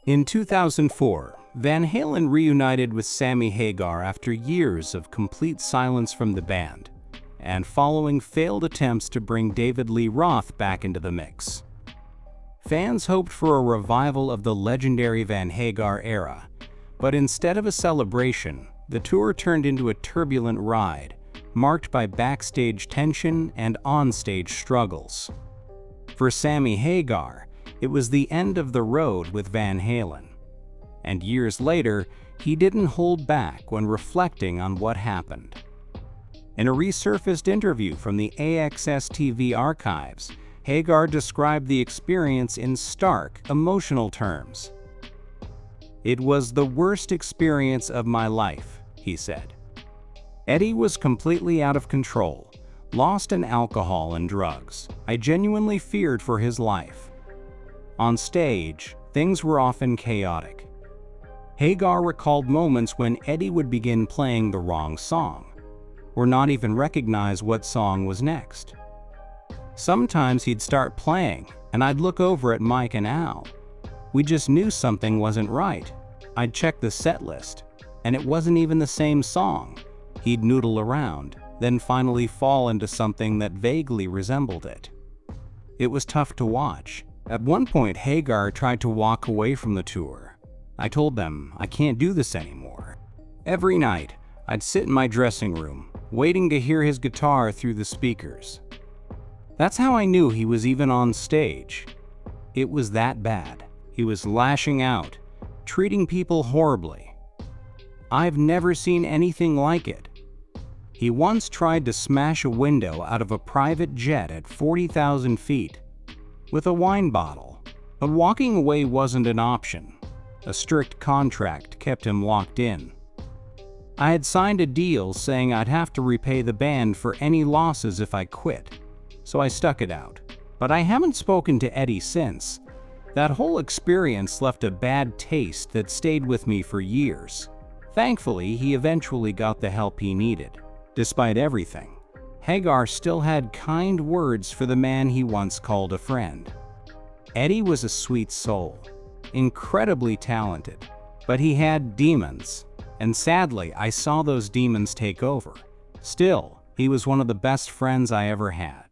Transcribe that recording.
In 2004, Van Halen reunited with Sammy Hagar after years of complete silence from the band, and following failed attempts to bring David Lee Roth back into the mix. Fans hoped for a revival of the legendary Van Hagar era, but instead of a celebration, the tour turned into a turbulent ride, marked by backstage tension and onstage struggles. For Sammy Hagar, it was the end of the road with Van Halen. And years later, he didn't hold back when reflecting on what happened. In a resurfaced interview from the AXS TV archives, Hagar described the experience in stark, emotional terms. "It was the worst experience of my life," he said. Eddie was completely out of control, lost in alcohol and drugs. I genuinely feared for his life. On stage, things were often chaotic. Hagar recalled moments when Eddie would begin playing the wrong song, or not even recognize what song was next. Sometimes he'd start playing, and I'd look over at Mike and Al. We just knew something wasn't right. I'd check the set list, and it wasn't even the same song. He'd noodle around, then finally fall into something that vaguely resembled it. It was tough to watch. At one point, Hagar tried to walk away from the tour. I told them, I can't do this anymore. Every night, I'd sit in my dressing room, waiting to hear his guitar through the speakers. That's how I knew he was even on stage. It was that bad. He was lashing out, treating people horribly. I've never seen anything like it. He once tried to smash a window out of a private jet at 40,000 feet with a wine bottle, but walking away wasn't an option. A strict contract kept him locked in. I had signed a deal saying I'd have to repay the band for any losses if I quit, so I stuck it out. But I haven't spoken to Eddie since. That whole experience left a bad taste that stayed with me for years. Thankfully, he eventually got the help he needed. Despite everything, Hagar still had kind words for the man he once called a friend. Eddie was a sweet soul, incredibly talented, but he had demons, and sadly, I saw those demons take over. Still, he was one of the best friends I ever had.